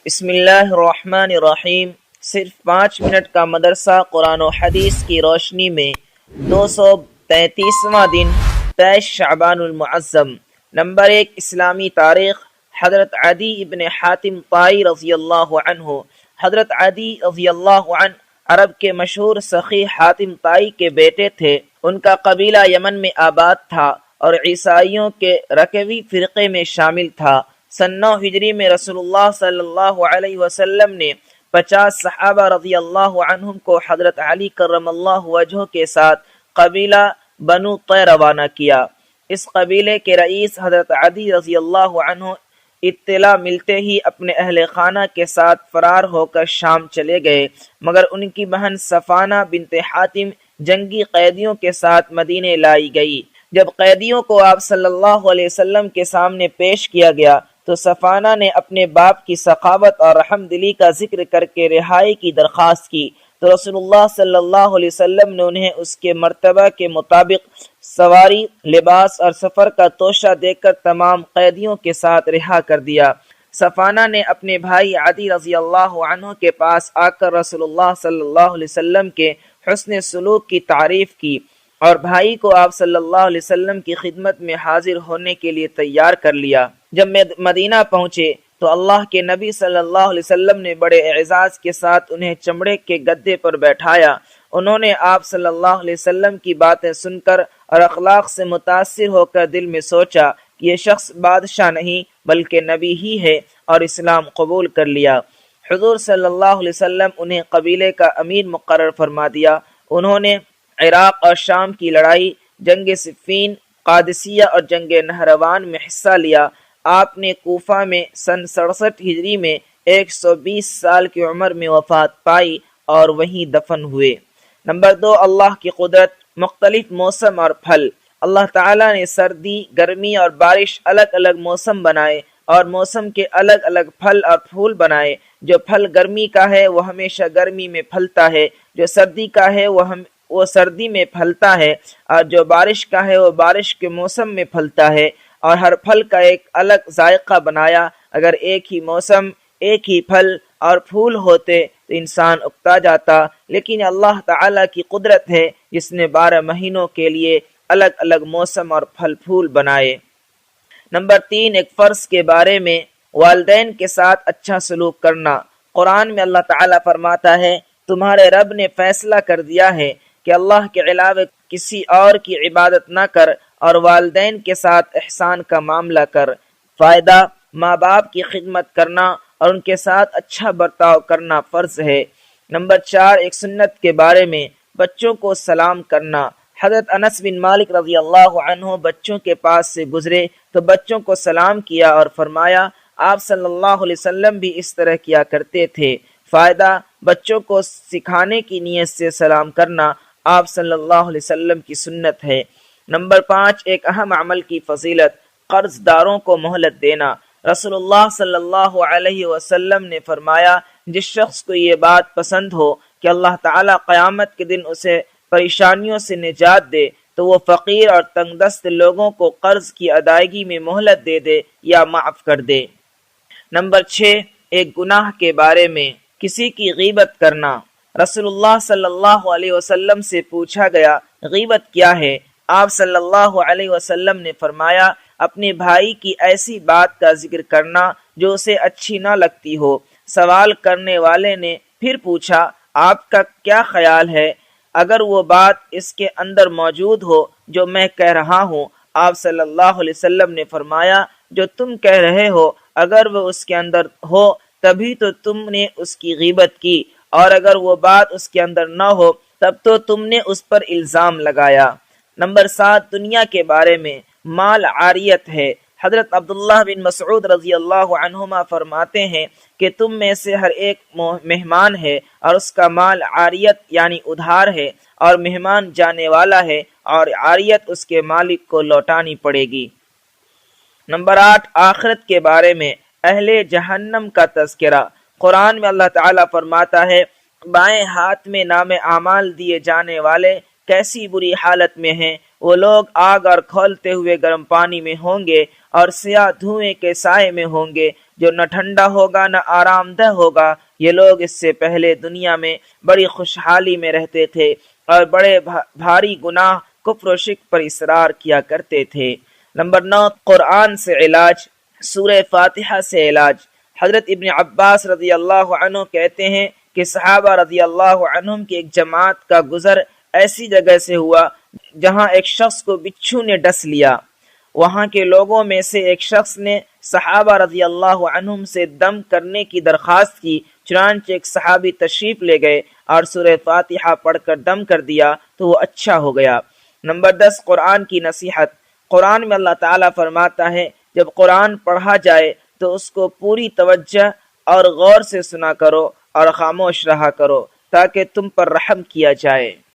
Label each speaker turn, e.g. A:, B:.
A: بسم اللہ الرحمن الرحیم۔ صرف 5 منٹ کا مدرسہ قرآن و حدیث کی روشنی میں 233واں دن 23 شعبان المعظم۔ نمبر 1، اسلامی تاریخ۔ حضرت عدی ابن حاتم طائی رضی اللہ عنہ۔ حضرت عدی رضی اللہ عنہ عرب کے مشہور سخی حاتم طائی کے بیٹے تھے۔ ان کا قبیلہ یمن میں آباد تھا اور عیسائیوں کے رکوی فرقے میں شامل تھا۔ سن 9 ہجری میں رسول اللہ صلی اللہ علیہ وسلم نے 50 صحابہ رضی اللہ عنہم کو حضرت علی کرم اللہ وجہہ کے ساتھ قبیلہ بنو طے روانہ کیا۔ اس قبیلے کے رئیس حضرت عدی رضی اللہ عنہ اطلاع ملتے ہی اپنے اہل خانہ کے ساتھ فرار ہو کر شام چلے گئے، مگر ان کی بہن صفانہ بنت حاتم جنگی قیدیوں کے ساتھ مدینے لائی گئی۔ جب قیدیوں کو آپ صلی اللہ علیہ وسلم کے سامنے پیش کیا گیا تو صفانہ نے اپنے باپ کی سخاوت اور رحم دلی کا ذکر کر کے رہائی کی درخواست کی تو رسول اللہ صلی اللہ علیہ وسلم نے انہیں اس کے مرتبہ کے مطابق سواری، لباس اور سفر کا توشہ دے کر تمام قیدیوں کے ساتھ رہا کر دیا۔ صفانہ نے اپنے بھائی عدی رضی اللہ عنہ کے پاس آ کر رسول اللہ صلی اللہ علیہ وسلم کے حسن سلوک کی تعریف کی اور بھائی کو آپ صلی اللہ علیہ وسلم کی خدمت میں حاضر ہونے کے لیے تیار کر لیا۔ جب مدینہ پہنچے تو اللہ کے نبی صلی اللہ علیہ وسلم نے بڑے اعزاز کے ساتھ انہیں چمڑے کے گدے پر بیٹھایا۔ انہوں نے آپ صلی اللہ علیہ وسلم کی باتیں سن کر اور اخلاق سے متاثر ہو کر دل میں سوچا کہ یہ شخص بادشاہ نہیں بلکہ نبی ہی ہے، اور اسلام قبول کر لیا۔ حضور صلی اللہ علیہ وسلم انہیں قبیلے کا امیر مقرر فرما دیا۔ انہوں نے عراق اور شام کی لڑائی، جنگ صفین، قادسیہ اور جنگ نہروان میں حصہ لیا۔ آپ نے کوفہ میں سن 67 ہجری میں 120 سال کی عمر میں وفات پائی اور وہیں دفن ہوئے۔ نمبر 2، اللہ کی قدرت، مختلف موسم اور پھل۔ اللہ تعالیٰ نے سردی، گرمی اور بارش الگ الگ موسم بنائے اور موسم کے الگ الگ پھل اور پھول بنائے۔ جو پھل گرمی کا ہے وہ ہمیشہ گرمی میں پھلتا ہے، جو سردی کا ہے وہ سردی میں پھلتا ہے، اور جو بارش کا ہے وہ بارش کے موسم میں پھلتا ہے، اور ہر پھل کا ایک الگ ذائقہ بنایا۔ اگر ایک ہی موسم، ایک ہی پھل اور پھول ہوتے تو انسان اکتا جاتا، لیکن اللہ تعالیٰ کی قدرت ہے جس نے 12 مہینوں کے لیے الگ الگ موسم اور پھل پھول بنائے۔ نمبر 3، ایک فرض کے بارے میں، والدین کے ساتھ اچھا سلوک کرنا۔ قرآن میں اللہ تعالیٰ فرماتا ہے، تمہارے رب نے فیصلہ کر دیا ہے کہ اللہ کے علاوہ کسی اور کی عبادت نہ کر اور والدین کے ساتھ احسان کا معاملہ کر۔ فائدہ، ماں باپ کی خدمت کرنا اور ان کے ساتھ اچھا برتاؤ کرنا فرض ہے۔ نمبر 4، ایک سنت کے بارے میں، بچوں کو سلام کرنا۔ حضرت انس بن مالک رضی اللہ عنہ بچوں کے پاس سے گزرے تو بچوں کو سلام کیا اور فرمایا، آپ صلی اللہ علیہ وسلم بھی اس طرح کیا کرتے تھے۔ فائدہ، بچوں کو سکھانے کی نیت سے سلام کرنا آپ صلی اللہ علیہ وسلم کی سنت ہے۔ نمبر 5، ایک اہم عمل کی فضیلت، قرض داروں کو مہلت دینا۔ رسول اللہ صلی اللہ علیہ وسلم نے فرمایا، جس شخص کو یہ بات پسند ہو کہ اللہ تعالیٰ قیامت کے دن اسے پریشانیوں سے نجات دے تو وہ فقیر اور تنگ دست لوگوں کو قرض کی ادائیگی میں مہلت دے دے یا معاف کر دے۔ نمبر 6، ایک گناہ کے بارے میں، کسی کی غیبت کرنا۔ رسول اللہ صلی اللہ علیہ وسلم سے پوچھا گیا، غیبت کیا ہے؟ آپ صلی اللہ علیہ وسلم نے فرمایا، اپنے بھائی کی ایسی بات کا ذکر کرنا جو اسے اچھی نہ لگتی ہو۔ سوال کرنے والے نے پھر پوچھا، آپ کا کیا خیال ہے اگر وہ بات اس کے اندر موجود ہو جو میں کہہ رہا ہوں؟ آپ صلی اللہ علیہ وسلم نے فرمایا، جو تم کہہ رہے ہو اگر وہ اس کے اندر ہو تبھی تو تم نے اس کی غیبت کی، اور اگر وہ بات اس کے اندر نہ ہو تب تو تم نے اس پر الزام لگایا۔ نمبر 7، دنیا کے بارے میں، مال عاریت ہے۔ حضرت عبداللہ بن مسعود رضی اللہ عنہما فرماتے ہیں کہ تم میں سے ہر ایک مہمان ہے اور اس کا مال عاریت یعنی ادھار ہے، اور مہمان جانے والا ہے اور عاریت اس کے مالک کو لوٹانی پڑے گی۔ نمبر 8، آخرت کے بارے میں، اہل جہنم کا تذکرہ۔ قرآن میں اللہ تعالیٰ فرماتا ہے، بائیں ہاتھ میں نام اعمال دیے جانے والے کیسی بری حالت میں ہیں، وہ لوگ آگ اور کھولتے ہوئے گرم پانی میں ہوں گے اور سیاہ دھوئیں کے سائے میں ہوں گے جو نہ ٹھنڈا ہوگا نہ آرام دہ ہوگا۔ یہ لوگ اس سے پہلے دنیا میں بڑی خوشحالی میں رہتے تھے اور بڑے بھاری گناہ کفر و شرک پر اصرار کیا کرتے تھے۔ نمبر 9، قرآن سے علاج، سورہ فاتحہ سے علاج۔ حضرت ابن عباس رضی اللہ عنہ کہتے ہیں کہ صحابہ رضی اللہ عنہم کی ایک جماعت کا گزر ایسی جگہ سے ہوا جہاں ایک شخص کو بچھو نے ڈس لیا۔ وہاں کے لوگوں میں سے ایک شخص نے صحابہ رضی اللہ عنہم سے دم کرنے کی درخواست کی، چنانچہ ایک صحابی تشریف لے گئے اور سورہ فاتحہ پڑھ کر دم کر دیا تو وہ اچھا ہو گیا۔ نمبر 10، قرآن کی نصیحت۔ قرآن میں اللہ تعالیٰ فرماتا ہے جب قرآن پڑھا جائے تو اس کو پوری توجہ اور غور سے سنا کرو اور خاموش رہا کرو تاکہ تم پر رحم کیا جائے۔